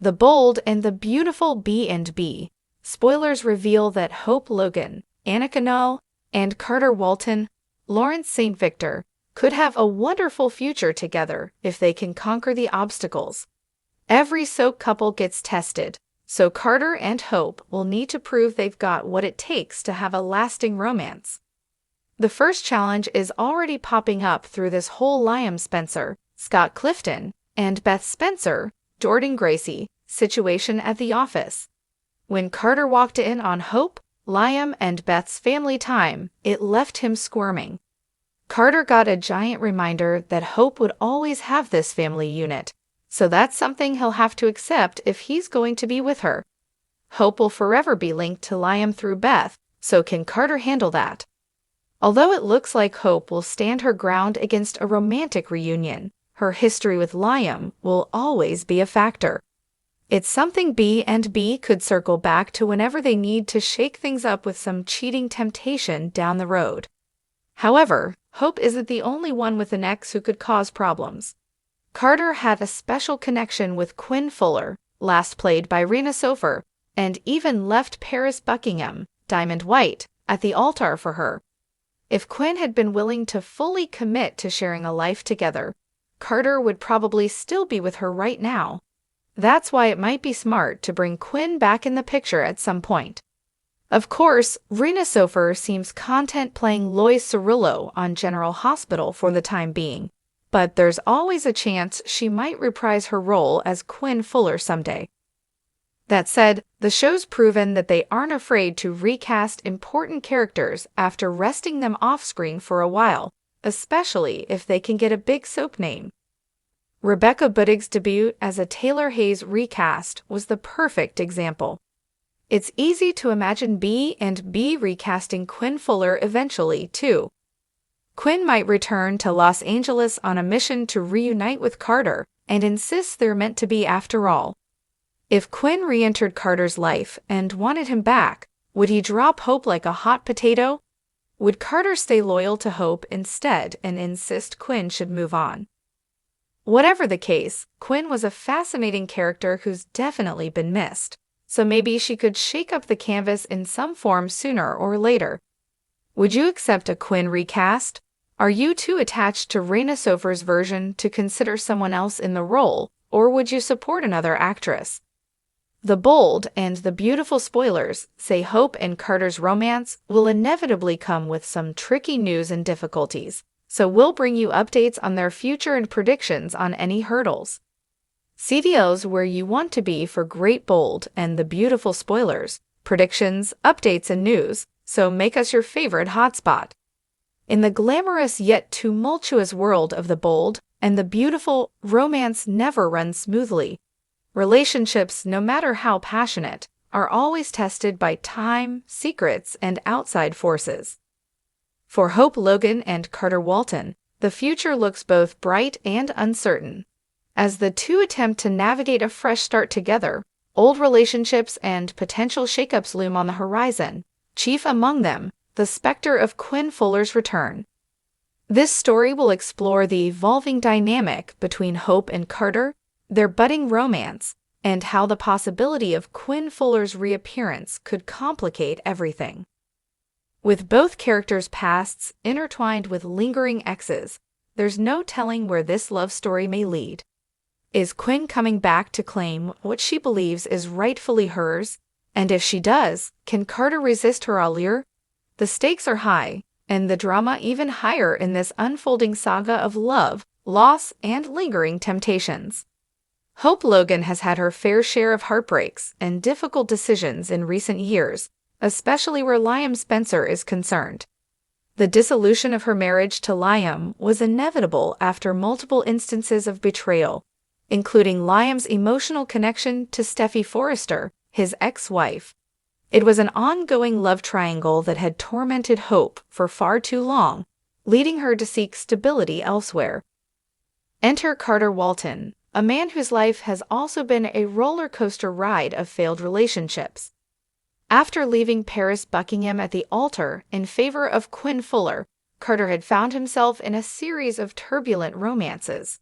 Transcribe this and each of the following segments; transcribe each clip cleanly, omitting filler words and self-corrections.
The Bold and the Beautiful B&B. Spoilers reveal that Hope Logan, Annika Null, and Carter Walton, Lawrence St. Victor, could have a wonderful future together if they can conquer the obstacles. Every soap couple gets tested, so Carter and Hope will need to prove they've got what it takes to have a lasting romance. The first challenge is already popping up through this whole Liam Spencer, Scott Clifton, and Beth Spencer, Jordan Gracie situation at the office. When Carter walked in on Hope, Liam, and Beth's family time, it left him squirming. Carter got a giant reminder that Hope would always have this family unit, so that's something he'll have to accept if he's going to be with her. Hope will forever be linked to Liam through Beth, so can Carter handle that? Although it looks like Hope will stand her ground against a romantic reunion, her history with Liam will always be a factor. It's something B&B could circle back to whenever they need to shake things up with some cheating temptation down the road. However, Hope isn't the only one with an ex who could cause problems. Carter had a special connection with Quinn Fuller, last played by Rena Sofer, and even left Paris Buckingham, Diamond White, at the altar for her. If Quinn had been willing to fully commit to sharing a life together, Carter would probably still be with her right now. That's why it might be smart to bring Quinn back in the picture at some point. Of course, Rena Sofer seems content playing Lois Cirillo on General Hospital for the time being, but there's always a chance she might reprise her role as Quinn Fuller someday. That said, the show's proven that they aren't afraid to recast important characters after resting them off-screen for a while, especially if they can get a big soap name. Rebecca Budig's debut as a Taylor Hayes recast was the perfect example. It's easy to imagine B&B recasting Quinn Fuller eventually, too. Quinn might return to Los Angeles on a mission to reunite with Carter and insists they're meant to be after all. If Quinn re-entered Carter's life and wanted him back, would he drop Hope like a hot potato? Would Carter stay loyal to Hope instead and insist Quinn should move on? Whatever the case, Quinn was a fascinating character who's definitely been missed, so maybe she could shake up the canvas in some form sooner or later. Would you accept a Quinn recast? Are you too attached to Rena Sofer's version to consider someone else in the role, or would you support another actress? The Bold and the Beautiful spoilers say Hope and Carter's romance will inevitably come with some tricky news and difficulties, so we'll bring you updates on their future and predictions on any hurdles. CDO's where you want to be for great Bold and the Beautiful spoilers, predictions, updates, and news, so make us your favorite hotspot. In the glamorous yet tumultuous world of the Bold and the Beautiful, romance never runs smoothly. Relationships, no matter how passionate, are always tested by time, secrets, and outside forces. For Hope Logan and Carter Walton, the future looks both bright and uncertain. As the two attempt to navigate a fresh start together, old relationships and potential shakeups loom on the horizon, chief among them, the specter of Quinn Fuller's return. This story will explore the evolving dynamic between Hope and Carter, their budding romance, and how the possibility of Quinn Fuller's reappearance could complicate everything. With both characters' pasts intertwined with lingering exes, there's no telling where this love story may lead. Is Quinn coming back to claim what she believes is rightfully hers? And if she does, can Carter resist her allure? The stakes are high, and the drama even higher in this unfolding saga of love, loss, and lingering temptations. Hope Logan has had her fair share of heartbreaks and difficult decisions in recent years, especially where Liam Spencer is concerned. The dissolution of her marriage to Liam was inevitable after multiple instances of betrayal, including Liam's emotional connection to Steffi Forrester, his ex-wife. It was an ongoing love triangle that had tormented Hope for far too long, leading her to seek stability elsewhere. Enter Carter Walton, a man whose life has also been a roller coaster ride of failed relationships. After leaving Paris Buckingham at the altar in favor of Quinn Fuller, Carter had found himself in a series of turbulent romances.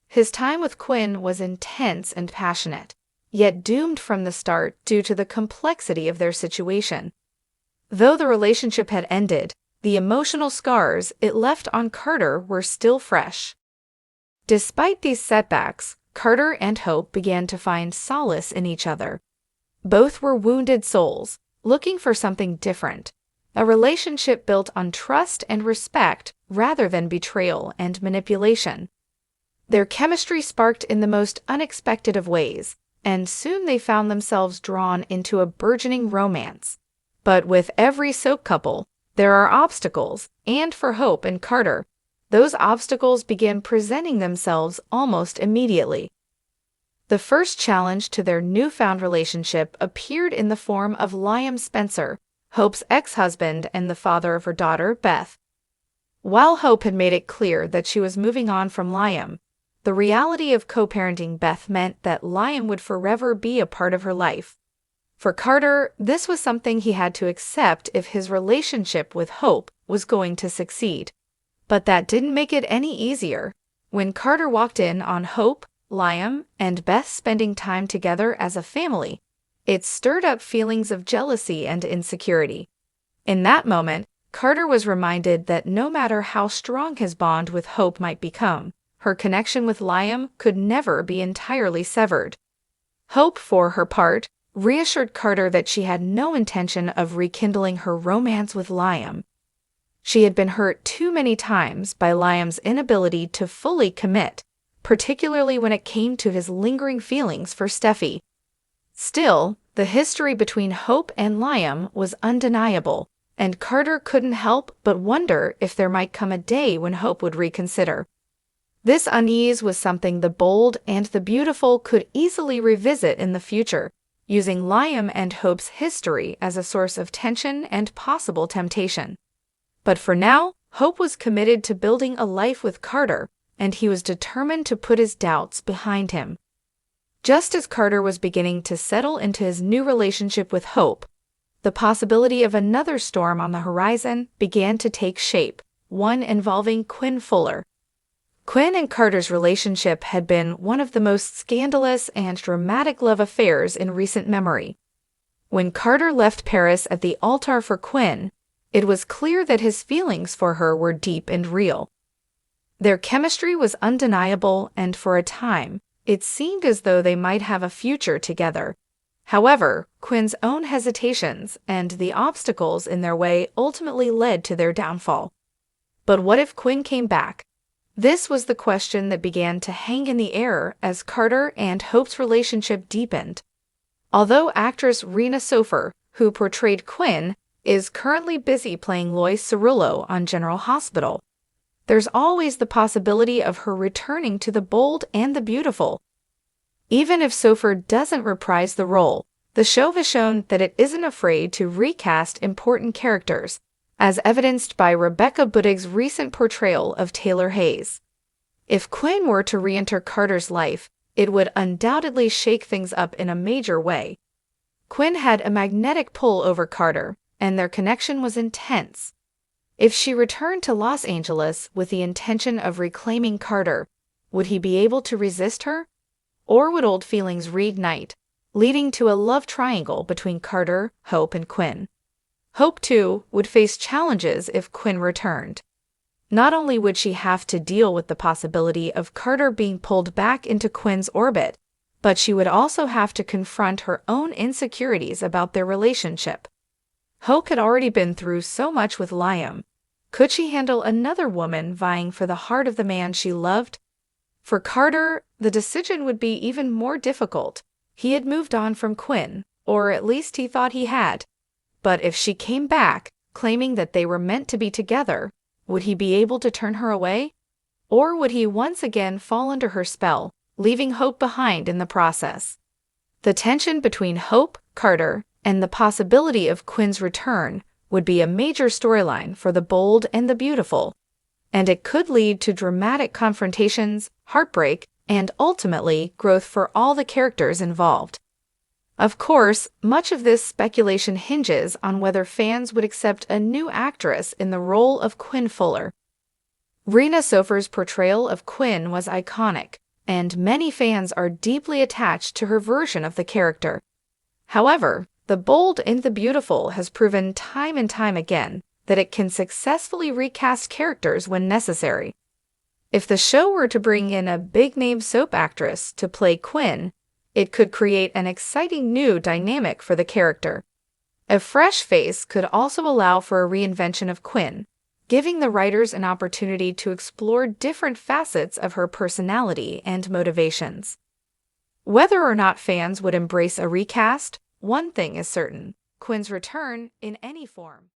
His time with Quinn was intense and passionate, yet doomed from the start due to the complexity of their situation. Though the relationship had ended, the emotional scars it left on Carter were still fresh. Despite these setbacks, Carter and Hope began to find solace in each other. Both were wounded souls, looking for something different, a relationship built on trust and respect rather than betrayal and manipulation. Their chemistry sparked in the most unexpected of ways, and soon they found themselves drawn into a burgeoning romance. But with every soap couple, there are obstacles, and for Hope and Carter, those obstacles began presenting themselves almost immediately. The first challenge to their newfound relationship appeared in the form of Liam Spencer, Hope's ex-husband and the father of her daughter, Beth. While Hope had made it clear that she was moving on from Liam, the reality of co-parenting Beth meant that Liam would forever be a part of her life. For Carter, this was something he had to accept if his relationship with Hope was going to succeed. But that didn't make it any easier. When Carter walked in on Hope, Liam, and Beth spending time together as a family, it stirred up feelings of jealousy and insecurity. In that moment, Carter was reminded that no matter how strong his bond with Hope might become, her connection with Liam could never be entirely severed. Hope, for her part, reassured Carter that she had no intention of rekindling her romance with Liam. She had been hurt too many times by Liam's inability to fully commit, particularly when it came to his lingering feelings for Steffi. Still, the history between Hope and Liam was undeniable, and Carter couldn't help but wonder if there might come a day when Hope would reconsider. This unease was something the bold and the beautiful could easily revisit in the future, using Liam and Hope's history as a source of tension and possible temptation. But for now, Hope was committed to building a life with Carter, and he was determined to put his doubts behind him. Just as Carter was beginning to settle into his new relationship with Hope, the possibility of another storm on the horizon began to take shape, one involving Quinn Fuller. Quinn and Carter's relationship had been one of the most scandalous and dramatic love affairs in recent memory. When Carter left Paris at the altar for Quinn, it was clear that his feelings for her were deep and real. Their chemistry was undeniable, and for a time, it seemed as though they might have a future together. However, Quinn's own hesitations and the obstacles in their way ultimately led to their downfall. But what if Quinn came back? This was the question that began to hang in the air as Carter and Hope's relationship deepened. Although actress Rena Sofer, who portrayed Quinn, is currently busy playing Lois Cerullo on General Hospital, there's always the possibility of her returning to The Bold and the Beautiful. Even if Sofer doesn't reprise the role, the show has shown that it isn't afraid to recast important characters, as evidenced by Rebecca Budig's recent portrayal of Taylor Hayes. If Quinn were to re-enter Carter's life, it would undoubtedly shake things up in a major way. Quinn had a magnetic pull over Carter, and their connection was intense. If she returned to Los Angeles with the intention of reclaiming Carter, would he be able to resist her? Or would old feelings reignite, leading to a love triangle between Carter, Hope, and Quinn? Hope, too, would face challenges if Quinn returned. Not only would she have to deal with the possibility of Carter being pulled back into Quinn's orbit, but she would also have to confront her own insecurities about their relationship. Hope had already been through so much with Liam. Could she handle another woman vying for the heart of the man she loved? For Carter, the decision would be even more difficult. He had moved on from Quinn, or at least he thought he had. But if she came back, claiming that they were meant to be together, would he be able to turn her away? Or would he once again fall under her spell, leaving Hope behind in the process? The tension between Hope, Carter, and the possibility of Quinn's return would be a major storyline for The Bold and the Beautiful, and it could lead to dramatic confrontations, heartbreak, and ultimately growth for all the characters involved. Of course, much of this speculation hinges on whether fans would accept a new actress in the role of Quinn Fuller. Rena Sofer's portrayal of Quinn was iconic, and many fans are deeply attached to her version of the character. However, The Bold and the Beautiful has proven time and time again that it can successfully recast characters when necessary. If the show were to bring in a big-name soap actress to play Quinn, it could create an exciting new dynamic for the character. A fresh face could also allow for a reinvention of Quinn, giving the writers an opportunity to explore different facets of her personality and motivations. Whether or not fans would embrace a recast, one thing is certain: Quinn's return in any form.